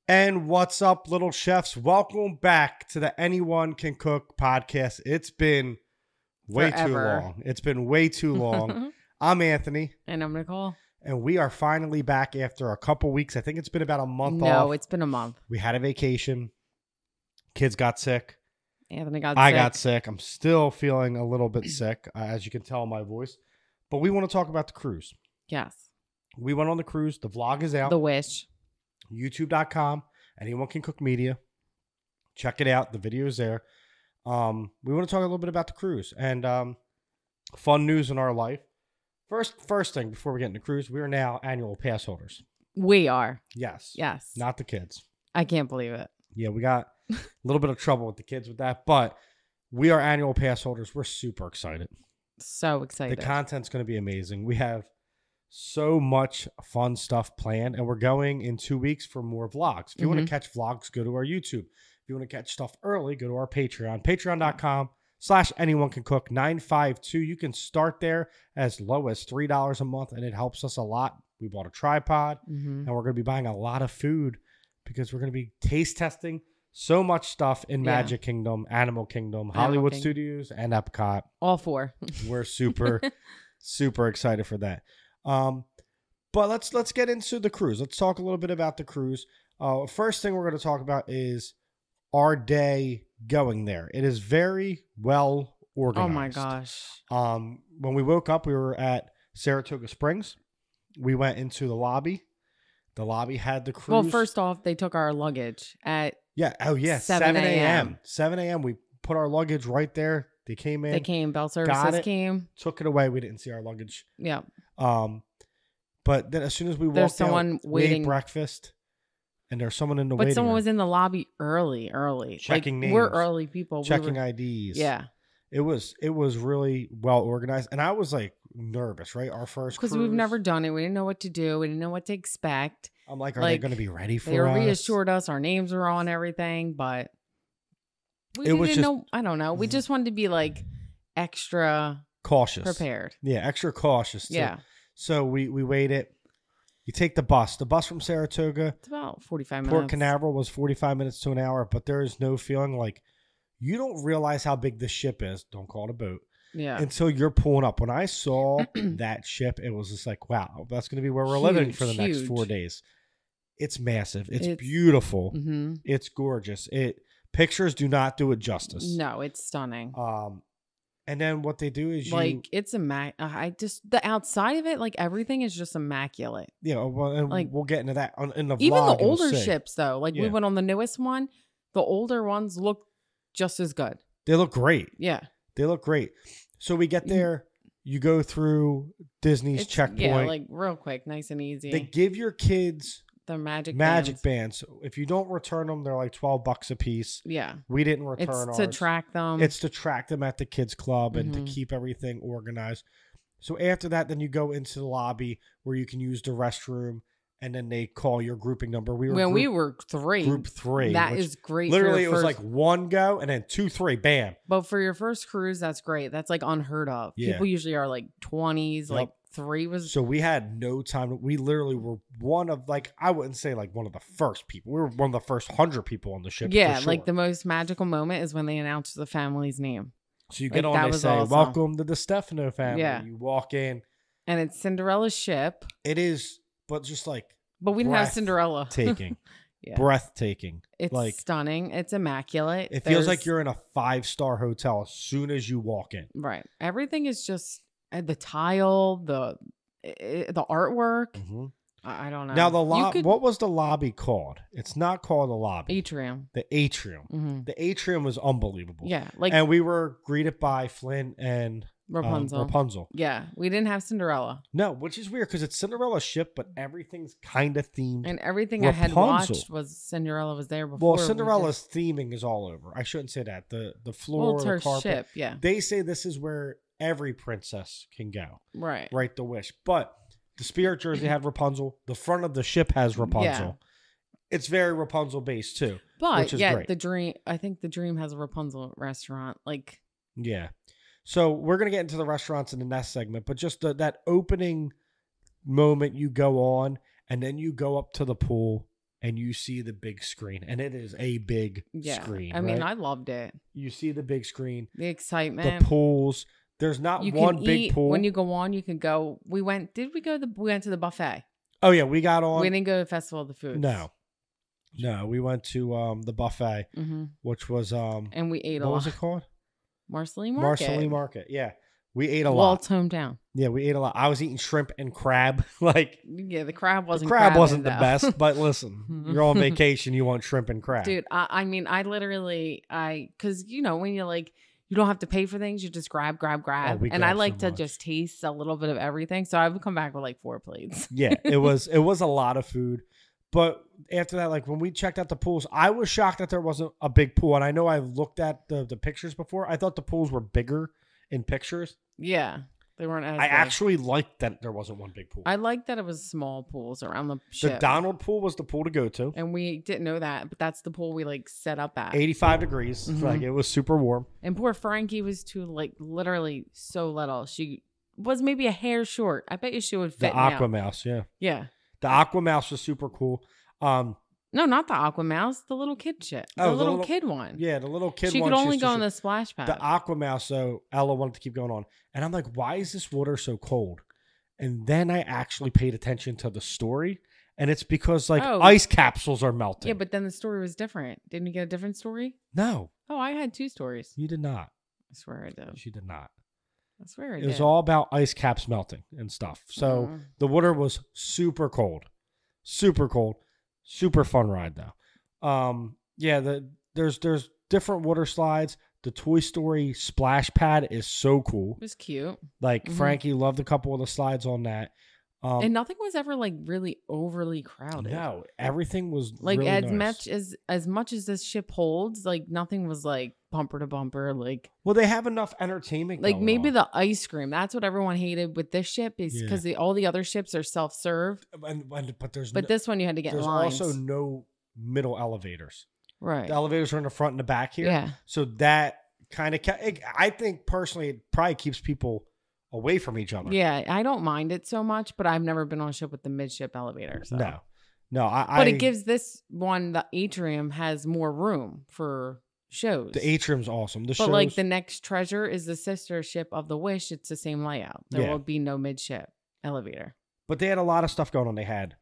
And what's up, little chefs? Welcome back to the Anyone Can Cook podcast. It's been way too long. It's been way too long. I'm Anthony. And I'm Nicole. And we are finally back after a couple weeks. I think it's been about a month off. No, it's been a month. We had a vacation. Kids got sick. Anthony got sick. I got sick. I'm still feeling a little bit sick, as you can tell in my voice. But we want to talk about the cruise. Yes. We went on the cruise. The vlog is out. The Wish. YouTube.com. Anyone Can Cook Media. Check it out. The video is there. We want to talk a little bit about the cruise and fun news in our life. First thing before we get into the cruise, we are now annual pass holders. We are. Yes. Yes. Not the kids. I can't believe it. Yeah, we got a little bit of trouble with the kids with that, but we are annual pass holders. We're super excited. So excited. The content's going to be amazing. We have so much fun stuff planned, and we're going in 2 weeks for more vlogs. If you want to catch vlogs, go to our YouTube. If you want to catch stuff early, go to our Patreon. Patreon.com/anyonecancook 952. You can start there as low as $3 a month, and it helps us a lot. We bought a tripod, and we're going to be buying a lot of food because we're going to be taste testing so much stuff in Magic Kingdom, Animal Kingdom, Hollywood Studios, and Epcot. All four. We're super, super excited for that. But let's get into the cruise. Let's talk a little bit about the cruise. First thing we're going to talk about is our day going there. It is very well organized. Oh my gosh. When we woke up, we were at Saratoga Springs. We went into the lobby. The lobby had the cruise. Well, first off, they took our luggage at 7 a.m. 7 a.m. We put our luggage right there. They came in. Bell services came. Took it away. We didn't see our luggage. Yeah. But then as soon as we there's walked someone out, waiting. we ate breakfast, and there's someone in the waiting But someone room. was in the lobby early. Checking names. We're early people. Checking IDs. Yeah. It was really well organized. And I was like nervous, right? Our first cruise. Because we've never done it. We didn't know what to do. We didn't know what to expect. I'm like, are they going to be ready for us? They reassured us our names were on everything, but we didn't know. I don't know. We just wanted to be like extra cautious, prepared. Yeah, extra cautious too. Yeah. So we waited. You take the bus. The bus from Saratoga. It's about 45 minutes. Port Canaveral was 45 minutes to an hour, but there is no feeling like you don't realize how big the ship is. Don't call it a boat. Yeah. Until you're pulling up. When I saw that ship, it was just like, wow, that's going to be where we're living for the next 4 days. It's massive. It's beautiful. It's gorgeous. Pictures do not do it justice. No, it's stunning. And then what they do is it's the outside of it, like everything is just immaculate. Yeah, well, and like, we'll get into that in the vlog. Even the older ships, though, we went on the newest one. The older ones look just as good. They look great. Yeah, they look great. So we get there. You go through Disney's checkpoint. Yeah, like real quick, nice and easy. They give your kids the magic bands. If you don't return them, they're like $12 a piece. Yeah. We didn't return ours. It's to track them. It's to track them at the kids club and to keep everything organized. So after that, then you go into the lobby where you can use the restroom, and then they call your grouping number. We were three. Group 3. That is great. Literally, it was like 1 go and then 2, 3, bam. But for your first cruise, that's great. That's like unheard of. Yeah. People usually are like 20s, like 3 was. So we had no time. We literally were one of I wouldn't say like one of the first people. We were one of the first 100 people on the ship. Yeah, for sure. like the most magical moment is when they announce the family's name. So you get on, they say, awesome. Welcome to the Stefano family. Yeah. You walk in. And it's Cinderella's ship. It is, but just like. But we didn't have Cinderella. Breathtaking. It's stunning. It's immaculate. It feels like you're in a 5-star hotel as soon as you walk in. Right. Everything is just the tile, the artwork. I don't know. Now what was the lobby called? It's not called the lobby. Atrium. The atrium. The atrium was unbelievable. Yeah. And we were greeted by Flynn and Rapunzel. Yeah. We didn't have Cinderella. No, which is weird because it's Cinderella's ship, but everything's kind of themed. And everything Rapunzel. I had watched was Cinderella was there before. Well, Cinderella's theming is all over. I shouldn't say that. The floor, it's her the carpet. Ship, yeah. They say this is where every princess can go. Right. Right, the wish. But the Spirit jersey had Rapunzel. The front of the ship has Rapunzel. Yeah. It's very Rapunzel based too. But which is great. I think the Dream has a Rapunzel restaurant. Yeah. So we're going to get into the restaurants in the next segment, but just that opening moment you go on and then you go up to the pool and you see the big screen, and it is a big screen. I mean, I loved it. You see the big screen, the excitement, the pools. There's not one big pool. When you go on, you can go. We went to the buffet. Oh yeah, we got on. We didn't go to the Festival of the Foods. No, we went to the buffet, which was and we ate a lot. What was it called? Marceline Market. Marceline Market. Yeah, we ate a lot. Walt's hometown. Yeah, we ate a lot. I was eating shrimp and crab. The crab wasn't. The best. But listen, you're on vacation. You want shrimp and crab, dude. I mean, I literally, because when you're like. You don't have to pay for things. You just grab. And I like to just taste a little bit of everything. So I would come back with like 4 plates. Yeah, it was a lot of food. But after that, like when we checked out the pools, I was shocked that there wasn't a big pool. And I know I've looked at the pictures before. I thought the pools were bigger in pictures. Yeah. They weren't as I actually liked that there wasn't one big pool. I liked that it was small pools around the ship. The Donald pool was the pool to go to. And we didn't know that, but that's the pool we like set up at. 85 degrees. Like it was super warm. And poor Frankie was too like literally so little. She was maybe a hair short. I bet you she would fit the Aqua Mouse, yeah. Yeah. The Aqua Mouse was super cool. No, not the Aqua Mouse. The little kid shit. The little kid one. Yeah, the little kid one. She could only go on the splash pad. The Aqua Mouse, so Ella wanted to keep going on. And I'm like, why is this water so cold? And then I actually paid attention to the story. And it's because ice capsules are melting. Yeah, but then the story was different. Didn't you get a different story? No. Oh, I had 2 stories. You did not. I swear I did. She did not. I swear I did. It was all about ice caps melting and stuff. So the water was super cold. Super cold. Super fun ride though. There's different water slides. The Toy Story splash pad is so cool. It was cute. Like Frankie loved a couple of the slides on that. And nothing was ever like really overly crowded. No, everything was like really as nice. much as this ship holds, like nothing was like bumper to bumper. Like they have enough entertainment. Like maybe the ice cream. That's what everyone hated with this ship is because all the other ships are self-serve. But this one you had to get in lines. There's also no middle elevators. Right. The elevators are in the front and the back here. Yeah. So that kind of, I think personally, it probably keeps people away from each other. Yeah, I don't mind it so much, but I've never been on a ship with the midship elevator. So. No. But it gives this one, the atrium has more room for shows. The atrium's awesome. But like the next treasure is the sister ship of the Wish. It's the same layout. There will be no midship elevator. But they had a lot of stuff going on. They had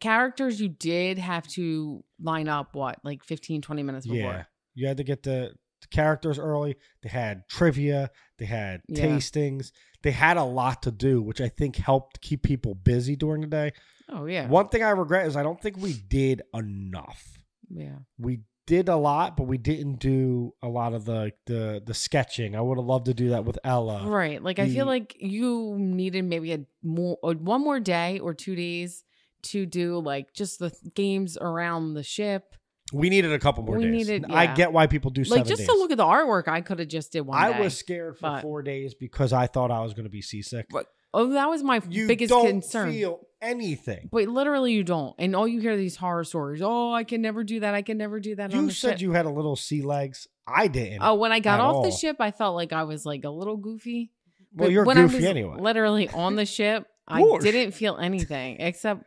characters you did have to line up, like 15, 20 minutes before. Yeah. You had to get the characters early. They had trivia. They had tastings. They had a lot to do, which I think helped keep people busy during the day. Oh, yeah. One thing I regret is I don't think we did enough. Yeah. We did a lot, but we didn't do a lot of the sketching. I would have loved to do that with Ella. Right. Like I feel like you needed maybe one more day or 2 days to do like just the games around the ship. We needed a couple more days. I get why people do 7 days. Like just to look at the artwork, I could have just did one day. I was scared for 4 days because I thought I was going to be seasick. But, that was my biggest concern. You don't feel anything. But literally you don't. And all you hear are these horror stories. Oh, I can never do that. I can never do that. You said you had a little sea legs. I didn't. Oh, when I got off the ship, I felt like I was like a little goofy. Well, you're goofy anyway. Literally on the ship, I didn't feel anything except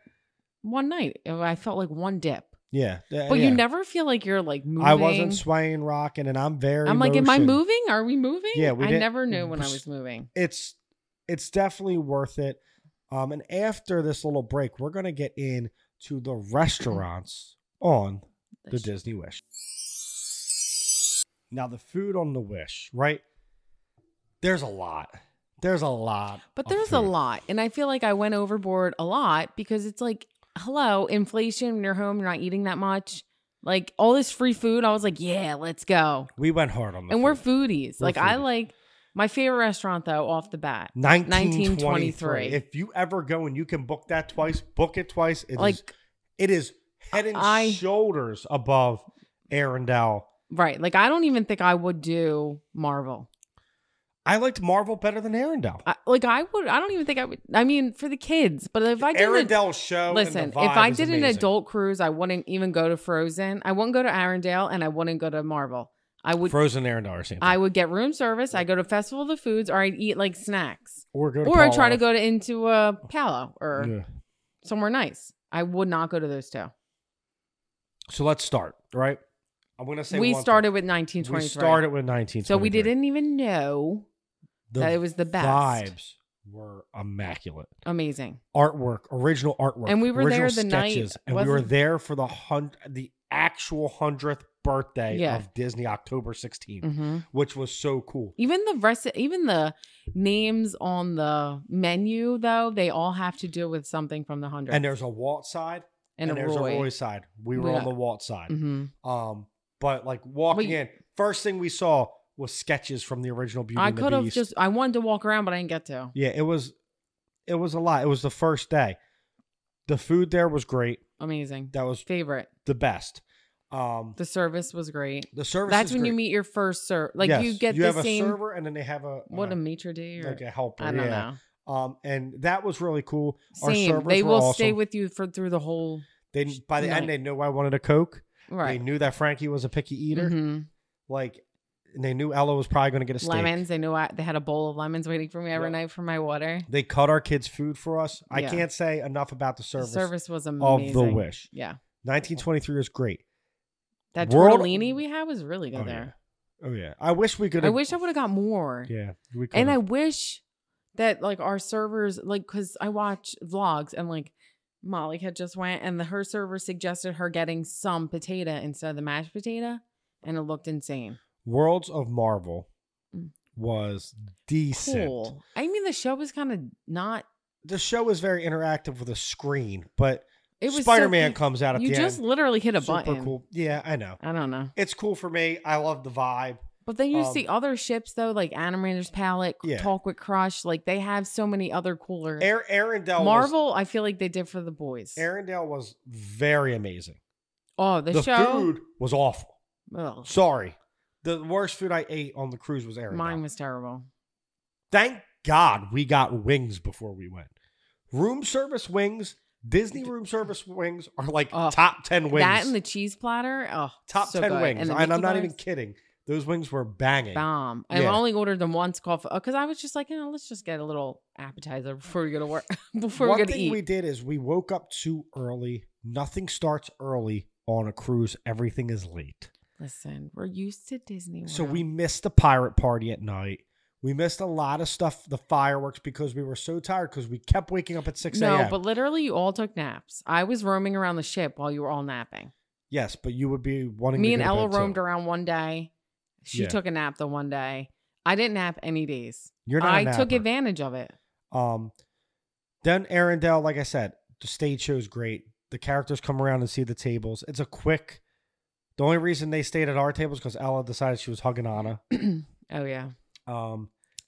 one night. I felt like one dip. Yeah. But you never feel like you're like moving. I wasn't swaying, rocking, and I'm like, am I moving? Are we moving? Yeah, I never knew when I was moving. It's definitely worth it. And after this little break, we're going to get into the restaurants on the Disney Wish. Now, the food on the Wish, right? There's a lot. But there's a lot. And I feel like I went overboard a lot because it's like, hello, inflation, when you're home, you're not eating that much. Like all this free food, I was like, yeah, let's go. We went hard on the and food. We're foodies. I like my favorite restaurant though, off the bat. 1923. If you ever go and you can book that twice, book it twice. It is head and shoulders above Arendelle. Right. Like I don't even think I would do Marvel. I liked Marvel better than Arendelle. I don't even think I would. I mean, for the kids. But if I did Arendelle show, listen, if I did an adult cruise, I wouldn't even go to Frozen. I wouldn't go to Arendelle, and I wouldn't go to Marvel. I would Frozen, Arendelle, or same thing. I would get room service. I go to Festival of the Foods, or I'd eat like snacks, or I try to go into a Palo or somewhere nice. I would not go to those two. So let's start, right? I'm going to say we started with 1923. We started with 1923. So we didn't even know that it was the best. Vibes were immaculate. Amazing. Artwork, original artwork. And we were there the sketches, night. And we were there for the actual 100th birthday of Disney, October 16th, which was so cool. Even the names on the menu, though, they all have to do with something from the 100th. And there's a Walt side and there's a Roy side. We were on the Walt side. But like walking in, first thing we saw was sketches from the original Beauty and the Beast. I wanted to walk around, but I didn't get to. Yeah, it was a lot. It was the first day. The food there was great. Amazing. That was favorite. The best. The service was great. The service. That's when great. you meet your first server. Like yes, you get you the have same a server, and then they have a maitre d' or like a helper. I don't know. And that was really cool. Same. Our servers they were will awesome. stay with you through the whole. By the end, they knew I wanted a Coke. Right. They knew that Frankie was a picky eater. Like, and they knew Ella was probably going to get a steak. Lemons. They knew they had a bowl of lemons waiting for me every night for my water. They cut our kids' food for us. I can't say enough about the service. The service was amazing. Of the Wish. Yeah. 1923 was great. That tortellini we had was really good there. Yeah. Oh yeah. I wish we could. I wish I would have got more. Yeah. We could. And I wish that like our servers, like, because I watch vlogs and like Molly had just went and her server suggested her getting some potato instead of the mashed potato, and it looked insane. Worlds of Marvel was decent. Cool. I mean, the show was kind of not. The show was very interactive with a screen, but it was Spider-Man comes out at the end. You just literally hit a button. Super cool. Yeah, I know. I don't know. It's cool for me. I love the vibe. But then you see other ships though, like Animator's Palette, Talk with Crush. Like they have so many other cooler. Arendelle. Marvel, I feel like they did for the boys. Arendelle was very amazing. Oh, the show. The food was awful. Ugh. Sorry. The worst food I ate on the cruise was Arendelle. Mine was terrible. Thank God we got wings before we went. Room service wings. Disney room service wings are like top 10 wings. That and the cheese platter. Oh, top so 10 good. wings. And I'm not even kidding. Those wings were banging. Bomb. I only ordered them once coffee because I was just like, let's just get a little appetizer before we go to work. Before we go to eat. One thing we did is we woke up too early. Nothing starts early on a cruise. Everything is late. Listen, we're used to Disney World. So we missed the pirate party at night. We missed a lot of stuff, the fireworks, because we were so tired because we kept waking up at 6 a.m. No, but literally you all took naps. I was roaming around the ship while you were all napping. Yes, but you would be wanting Me to and go to Ella bed roamed too. around one day. She took a nap the one day. I didn't nap any days. You're not I took advantage of it. Then Arendelle, like I said, the stage show is great. The characters come around and see the tables. It's a quick. The only reason they stayed at our tables because Ella decided she was hugging Anna. Oh yeah.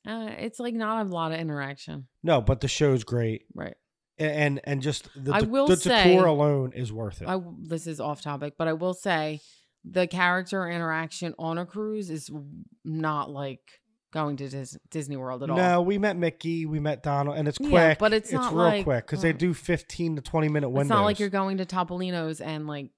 It's like not a lot of interaction. No, but the show's great. Right. And just the say, decor alone is worth it. This is off topic, but I will say the character interaction on a cruise is not like going to Disney World at all. No, we met Mickey, we met Donald, and it's quick. Yeah, but it's not real like, quick because they do 15 to 20 minute windows. It's not like you're going to Topolino's and like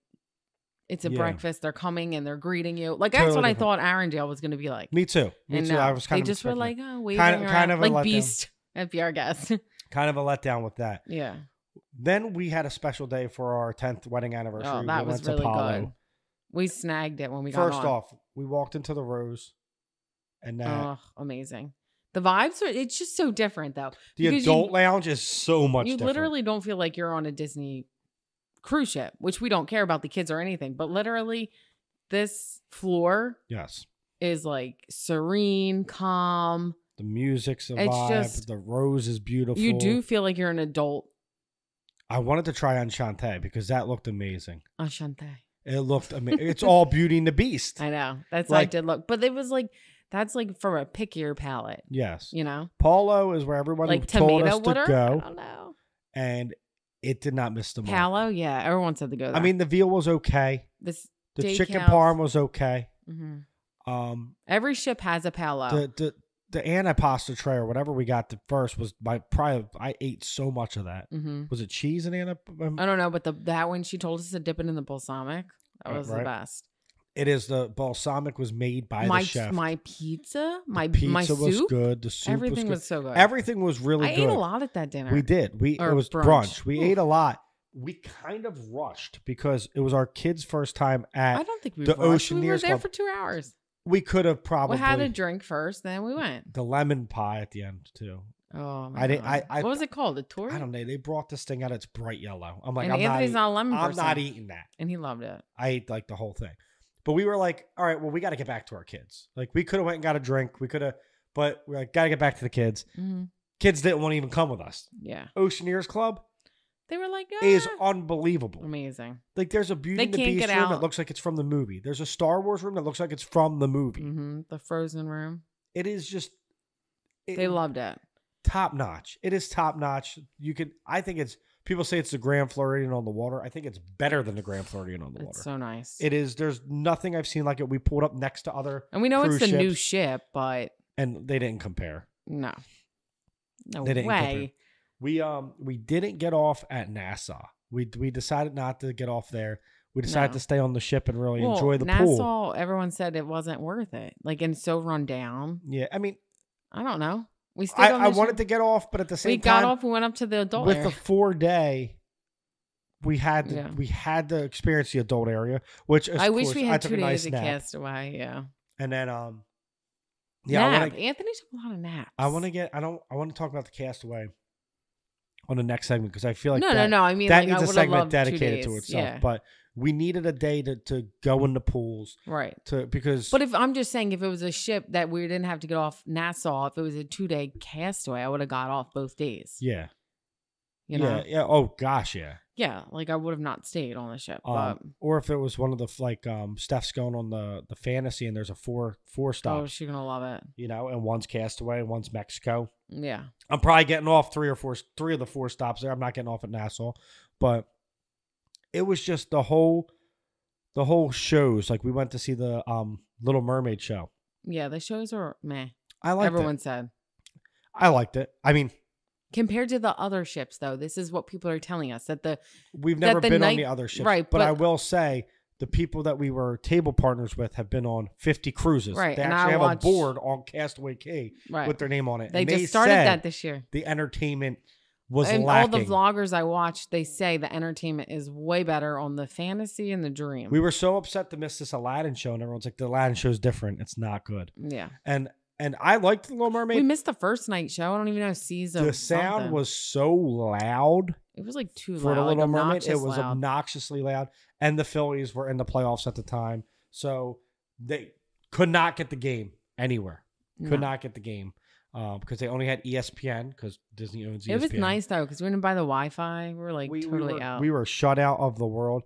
it's a breakfast. They're coming and they're greeting you. Like that's what I thought Arendelle was going to be like. Me too. Me too. I was kind of. They just were like, waving kind of like Beast at BR Guest. Kind of a letdown with that. Yeah. Then we had a special day for our 10th wedding anniversary. Oh, that was really good. We snagged it when we got on. First off, we walked into the Rose, and amazing. The vibes it's just so different though. The adult lounge is so much different. You literally don't feel like you're on a Disney cruise ship, which we don't care about the kids or anything, but literally this floor is like serene, calm. The music's a vibe. The Rose is beautiful. You do feel like you're an adult. I wanted to try Enchante because that looked amazing. Enchante. It looked amazing. It's all Beauty and the Beast. I know. That's like, I did look. But it was like, that's like for a pickier palette. Yes. You know? Polo is where everyone like told us water? to go. I don't know. And it did not miss the mark. Palo? Yeah. Everyone said to go there. I mean, the veal was okay. The chicken parm was okay. Mm-hmm. Every ship has a palo. The antipasta tray or whatever we got first was I ate so much of that. Mm-hmm. Was it cheese and I don't know, but that one she told us to dip it in the balsamic. That was the best. It is. The balsamic was made by the chef. My pizza, my pizza soup was good. The soup everything was so good. Everything was really good. I ate a lot at that dinner. We did. It was brunch. We ate a lot. we kind of rushed because it was our kids' first time at I don't think we the rushed. We were Oceaneers there Club. for 2 hours. We could have probably. We had a drink first, then we went. The lemon pie at the end too. Oh my God. What was it called? A tour? I don't know. They brought this thing out. It's bright yellow. I'm like, and Anthony's not a lemon I'm person. not eating that. And he loved it. I ate like the whole thing. But we were like, all right, well, we got to get back to our kids. Like we could have went and got a drink. We could have, but we're like, got to get back to the kids. Mm-hmm. Kids didn't want to even come with us. Yeah. Oceaneers Club. They were like, is unbelievable. Amazing. Like there's a Beauty and the Beast room that looks like it's from the movie. There's a Star Wars room that looks like it's from the movie. Mm-hmm. The Frozen room. It is just. They loved it. Top notch. It is top notch. I think it's, people say it's the Grand Floridian on the water. I think it's better than the Grand Floridian on the water. It's so nice. It is. There's nothing I've seen like it. We pulled up next to other. And we know it's the ships, new ship, but. And they didn't compare. No. No they didn't way. Compare. We didn't get off at Nassau. We decided not to get off there. We decided to stay on the ship and really enjoy the pool. Nassau, everyone said it wasn't worth it. Like, and so run down. Yeah, I mean, I don't know. We stayed on the I wanted to get off, but at the same time, we got off. We went up to the adult with area. the 4-day. We had to experience the adult area, which is, I wish we had 2 nice days at nap. Castaway. Yeah, and then Anthony took a lot of naps. I want to talk about the Castaway on the next segment because I feel like no. I mean, that like, needs a segment dedicated to itself. Yeah. But we needed a day to go in the pools, right? But if I'm just saying, if it was a ship that we didn't have to get off Nassau, if it was a 2-day Castaway, I would have got off both days. Yeah. You know? Yeah. Oh gosh, yeah. Yeah, like I would have not stayed on the ship. Or if it was one of the Steph's going on the fantasy and there's a four stop. Oh, she's gonna love it. You know, and one's Castaway and one's Mexico. Yeah. I'm probably getting off three of the 4 stops there. I'm not getting off at Nassau, but it was just the whole shows. Like we went to see the Little Mermaid show. Yeah, the shows are meh. Everyone said. I liked it. I mean, compared to the other ships, though, this is what people are telling us we've never been on the other ships, right? But I will say the people that we were table partners with have been on 50 cruises. Right, they actually have a board on Castaway Cay with their name on it. They just started that this year. The entertainment was and lacking. All the vloggers I watched, they say the entertainment is way better on the Fantasy and the Dream. We were so upset to miss this Aladdin show, and everyone's like, "The Aladdin show's different. It's not good." Yeah, and I liked the Little Mermaid. We missed the first night show. I don't even know season. The sound was so loud. It was like too loud. For the Little Mermaid, it was loud. obnoxiously loud. And the Phillies were in the playoffs at the time. So they could not get the game anywhere. Could not get the game. Because they only had ESPN because Disney owns ESPN. It was nice though because we didn't buy the Wi-Fi. We were like totally out. We were shut out of the world,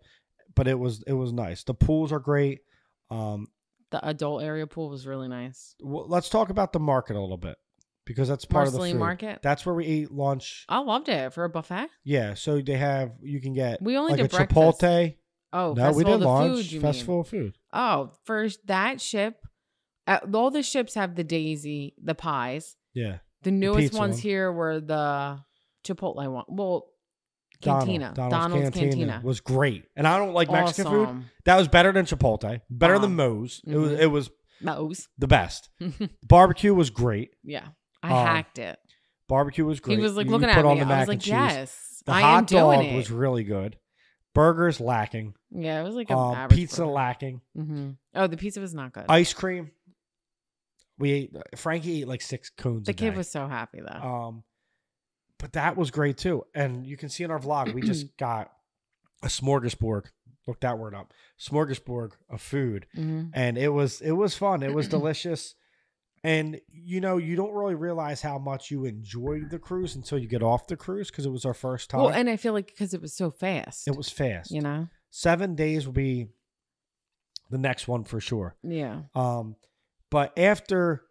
but it was nice. The pools are great. The adult area pool was really nice. Well, let's talk about the market a little bit because that's part of the food. Market. That's where we ate lunch. I loved it for a buffet. Yeah, so you can get. We only did a breakfast. Chipotle. Oh, no, we did lunch. Food, Festival of Food. Oh, for that ship, all the ships have the pies. Yeah. The newest ones here were the Chipotle one. Well, Cantina. Donald's Cantina was great. And I don't like Mexican food. That was better than Chipotle. Better than Moe's. Mm-hmm. It was Moe's. The best. Barbecue was great. Yeah. I hacked it. Barbecue was great. He was like looking at me. I was like, yes, I am doing it. The hot dog was really good. Burgers lacking. Yeah, it was like a pizza burger. lacking. Mm-hmm. Oh, the pizza was not good. Ice cream. Frankie ate like 6 cones. The kid was so happy though. But that was great too. And you can see in our vlog, we just got a smorgasbord. Look that word up. Smorgasbord of food. Mm-hmm. And it was fun. It was delicious. And you don't really realize how much you enjoyed the cruise until you get off the cruise because it was our first time. Well, and I feel like because it was so fast. It was fast. 7 days will be the next one for sure. Yeah. But after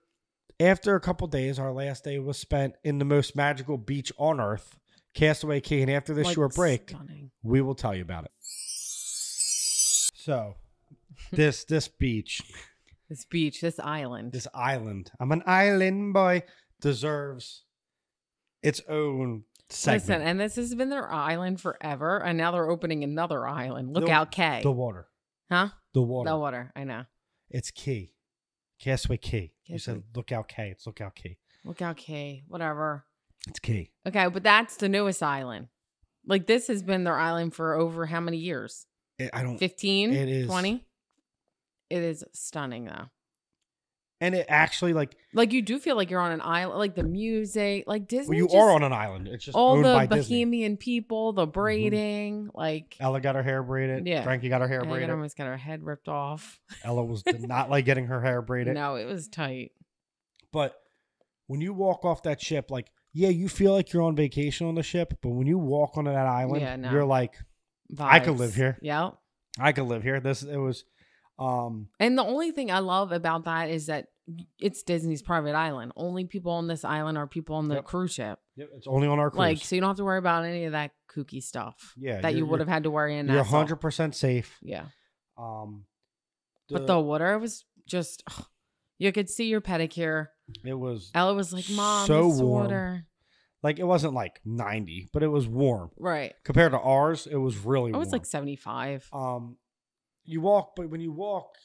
a couple days, our last day was spent in the most magical beach on earth, Castaway Cay. And after this short break, we will tell you about it. So, this beach. This island. I'm an island boy. Deserves its own segment. Listen, and this has been their island forever, and now they're opening another island. Lookout Cay. The water. Huh? The water. The water. I know. It's Cay. Castaway Cay. You said Lookout Cay. It's Lookout Cay. Lookout Cay. Whatever. It's Cay. Okay, but that's the newest island. Like this has been their island for over how many years? 15? It is 20? It is stunning though. And it actually like you do feel like you're on an island, like the music, like Disney. Well, you are on an island. It's just all owned the by Bohemian Disney. people, the braiding, like Ella got her hair braided. Yeah, Frankie got her hair braided. Almost got her head ripped off. Ella did not like getting her hair braided. No, it was tight. But when you walk off that ship, like you feel like you're on vacation on the ship, but when you walk onto that island, you're like, Vibes. I could live here. Yeah, I could live here. It was. And the only thing I love about that is that it's Disney's private island. Only people on this island are people on the cruise ship. Yep, it's only on our cruise. Like, so you don't have to worry about any of that kooky stuff. Yeah, that you would have had to worry in. You're 100% safe. Yeah. But the water was just, you could see your pedicure. It was. Ella was like, "Mom, so this warm. water." Like it wasn't like 90, but it was warm. Right. Compared to ours, it was really warm. It was like 75. You walk, but when you walk,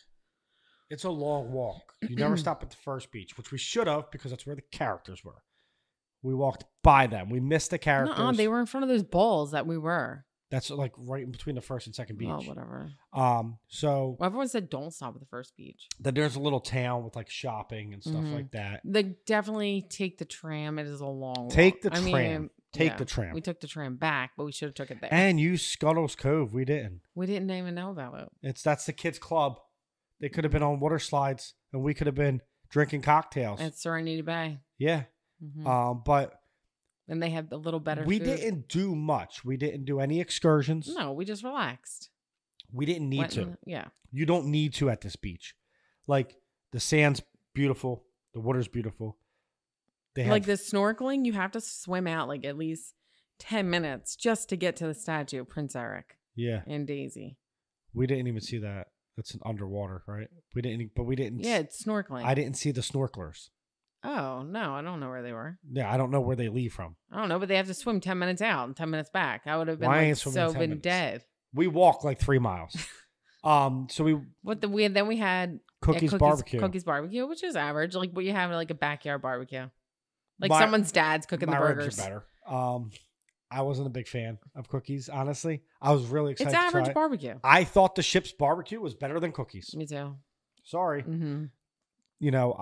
it's a long walk. You never stop at the first beach, which we should have because that's where the characters were. We walked by them. We missed the characters. Nuh-uh, they were in front of those balls that we were. That's like right in between the first and second beach. Oh, whatever. So everyone said don't stop at the first beach. Then there's a little town with like shopping and stuff like that. They definitely take the tram. It is a long walk. Take the tram. The tram. We took the tram back, but we should have took it there. And use Scuttle's Cove. We didn't. We didn't even know about it. That's the kids' club. They could have been on water slides, and we could have been drinking cocktails at Serenity Bay. Yeah. But and they had a little better. We food. didn't do much. We didn't do any excursions. No, we just relaxed. We didn't need to. Yeah. You don't need to at this beach. Like the sand's beautiful. The water's beautiful. Like the snorkeling, you have to swim out like at least 10 minutes just to get to the statue of Prince Eric. Yeah. And Daisy. We didn't even see that. That's an underwater, right? We didn't. Yeah, it's snorkeling. I didn't see the snorkelers. Oh, no. I don't know where they were. Yeah, I don't know where they leave from. I don't know, but they have to swim 10 minutes out and 10 minutes back. I would have been dead. We walked like 3 miles. So we had Cookies barbecue. Cookies barbecue, which is average. Like what you have like a backyard barbecue. Like someone's dad's cooking the burgers. Ribs are better. I wasn't a big fan of Cookies, honestly. I was really excited. It's average to try barbecue. I thought the ship's barbecue was better than Cookies. Me too. Sorry. You know,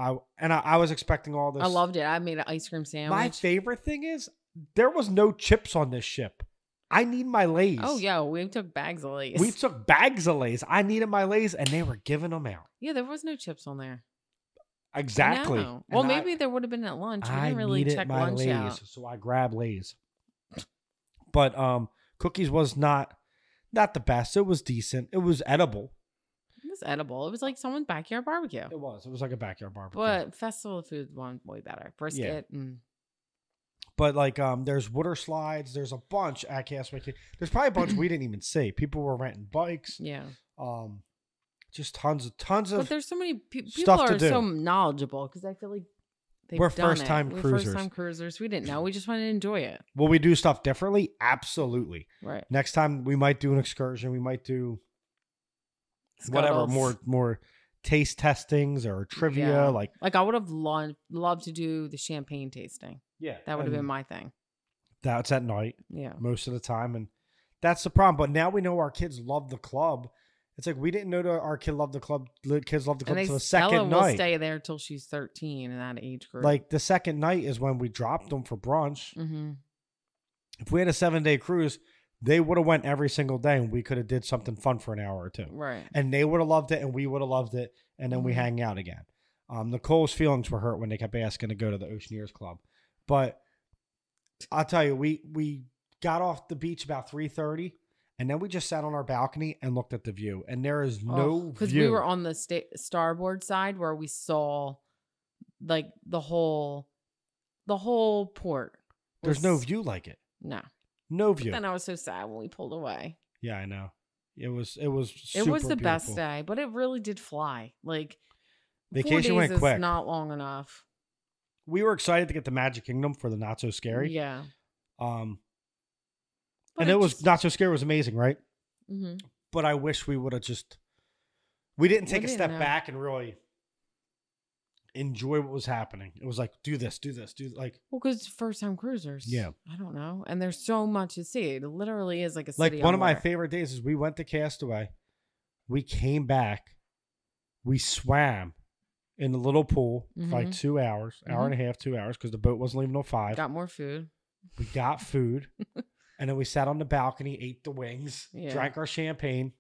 I was expecting all this. I loved it. I made an ice cream sandwich. My favorite thing is there was no chips on this ship. I need my Lay's. Oh, yeah. We took bags of Lay's. We took bags of Lay's. I needed my Lay's, and they were giving them out. Yeah, there was no chips on there. Exactly. Well, maybe there would have been at lunch. We didn't really check my lunch Lay's, out. So I grabbed Lay's. But Cookies was not the best. It was decent. It was edible. It was edible. It was like someone's backyard barbecue. It was. It was like a backyard barbecue. But Festival of Foods one way better. Brisket. Yeah. But like there's water slides. There's a bunch at Castaway. There's probably a bunch we didn't even see. People were renting bikes. Yeah. Just tons of. But there's so many people are so knowledgeable because I feel like we're first-time cruisers. We're first-time cruisers. We didn't know. We just wanted to enjoy it. Will we do stuff differently? Absolutely. Right. Next time we might do an excursion. We might do whatever, more taste testings or trivia. Yeah. Like I would have loved to do the champagne tasting. Yeah. That would have been my thing. That's at night. Yeah. Most of the time. And that's the problem. But now we know our kids love the club. It's like we didn't know that our kids love the club until the second Ella night. will stay there till she's 13 in that age group. Like the second night is when we dropped them for brunch. Mm-hmm. If we had a 7-day cruise, they would have went every single day and we could have did something fun for an hour or two. Right. And they would have loved it and we would have loved it. And then we hang out again. Nicole's feelings were hurt when they kept asking to go to the Oceaneers Club. But I'll tell you, we got off the beach about 3:30. And then we just sat on our balcony and looked at the view. And there is no view. Because we were on the starboard side where we saw like the whole port. There's no view like it. No. No view. Then I was so sad when we pulled away. Yeah, I know. It was super It was the beautiful. best day, but it really did fly. Like vacation 4 days went quick. is not long enough. We were excited to get to Magic Kingdom for the Not So Scary. Yeah. And it was Not So Scary was amazing, right? Mm-hmm. But I wish we would have we didn't take a step back and really enjoy what was happening. It was like, do this, like. Well, because first time cruisers. Yeah. I don't know. And there's so much to see. It literally is like a Like city one on of my water. favorite days is we went to Castaway. We came back. We swam in the little pool for like 2 hours, hour and a half, 2 hours, because the boat wasn't leaving till 5. Got more food. We got food. And then we sat on the balcony, ate the wings, drank our champagne.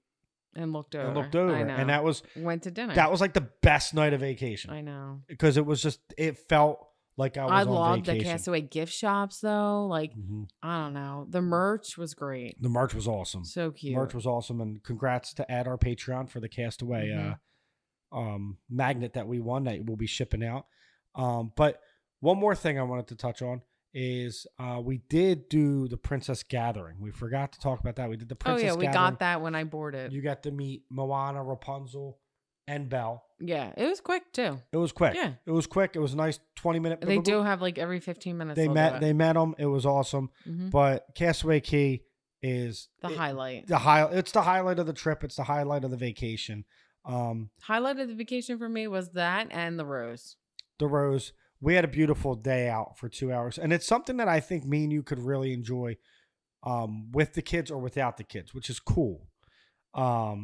And looked over. I know. And that was... Went to dinner. That was like the best night of vacation. I know. Because it was just... It felt like I was on vacation. I loved the Castaway gift shops, though. Like, I don't know. The merch was great. The merch was awesome. So cute. Merch was awesome. And congrats to add our Patreon for the Castaway magnet that we won that we'll be shipping out. But one more thing I wanted to touch on is we did do the Princess Gathering. We forgot to talk about that. We did the Princess Gathering. We got that when I boarded. You got to meet Moana, Rapunzel, and Belle. Yeah, it was quick too. It was quick. Yeah. It was quick. It was a nice 20-minute. They do have like every 15 minutes. They met them. It was awesome. But Castaway Cay is the highlight. It's the highlight of the trip. It's the highlight of the vacation. Highlight of the vacation for me was that and the Rose. The Rose. We had a beautiful day out for 2 hours. And it's something that I think me and you could really enjoy with the kids or without the kids, which is cool. But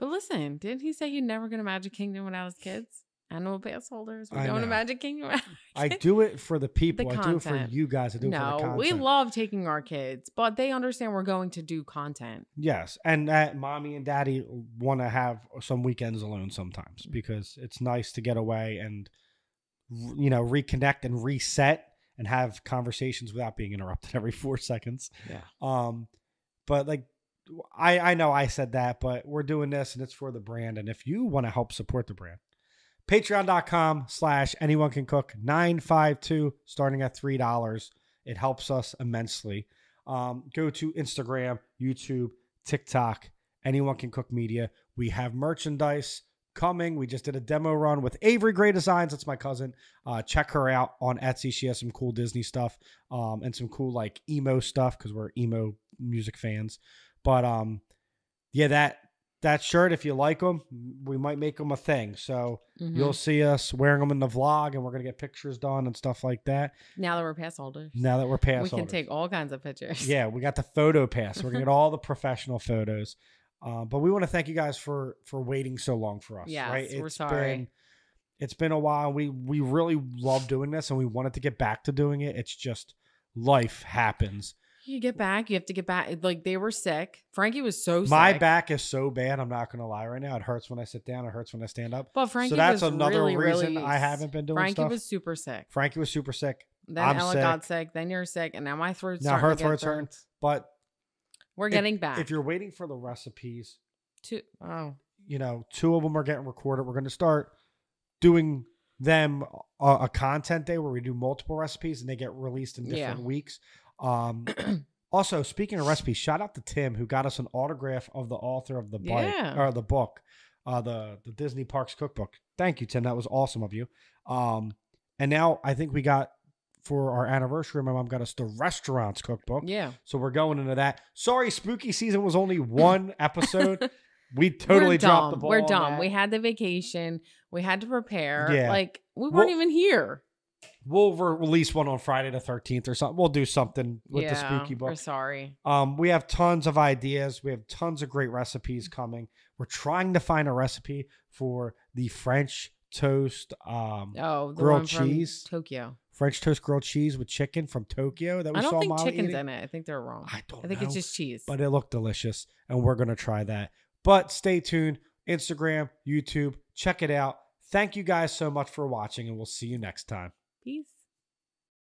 listen, didn't he say he'd never go to Magic Kingdom without his kids? Annual pass holders. We're going to Magic Kingdom. I do it for the people. I do it for you guys. I do it for the content. We love taking our kids, but they understand we're going to do content. Yes. And mommy and daddy want to have some weekends alone sometimes because it's nice to get away and, reconnect and reset and have conversations without being interrupted every 4 seconds. Yeah. But like, I know I said that, but we're doing this and it's for the brand. And if you want to help support the brand, patreon.com/anyonecancook 952 starting at $3. It helps us immensely. Go to Instagram, YouTube, TikTok, Anyone Can Cook Media. We have merchandise coming. We just did a demo run with Avery Gray Designs. That's my cousin. Check her out on Etsy. She has some cool Disney stuff and some cool like emo stuff because we're emo music fans. But that shirt, if you like them, we might make them a thing. So you'll see us wearing them in the vlog, and we're going to get pictures done and stuff like that. Now that we're pass holders. We can take all kinds of pictures. Yeah, we got the photo pass. We're going to get all the professional photos. But we want to thank you guys for waiting so long for us. Yes, right? we're sorry. It's been a while. We really love doing this, and we wanted to get back to doing it. It's just life happens. You have to get back. Like, they were sick. Frankie was so sick. My back is so bad. I'm not going to lie right now. It hurts when I sit down. It hurts when I stand up. But Frankie so that's was another really, reason really, I haven't been doing Frankie stuff. was super sick. Frankie was super sick. Then Ella got sick. Then you're sick. And now my throat's now her throat's hurting. But we're getting back. If you're waiting for the recipes, two of them are getting recorded. We're going to start doing them a content day where we do multiple recipes and they get released in different weeks. Also, speaking of recipes, shout out to Tim who got us an autograph of the author of the the book, the Disney Parks Cookbook. Thank you, Tim. That was awesome of you. And now I think we got, for our anniversary, my mom got us the restaurants cookbook. Yeah. So we're going into that. Sorry, spooky season was only one episode. We totally dropped the ball. We're dumb. We had the vacation. We had to prepare. Yeah. Like, we weren't even here. We'll release one on Friday the 13th or something. We'll do something with the spooky book. We're sorry. We have tons of ideas. We have tons of great recipes coming. We're trying to find a recipe for the French toast grilled cheese. Tokyo. French toast grilled cheese with chicken from Tokyo that we saw. I don't think Molly chicken's eating. in it. I think they're wrong. I think it's just cheese. But it looked delicious, and we're going to try that. But stay tuned. Instagram, YouTube, check it out. Thank you guys so much for watching, and we'll see you next time. Peace.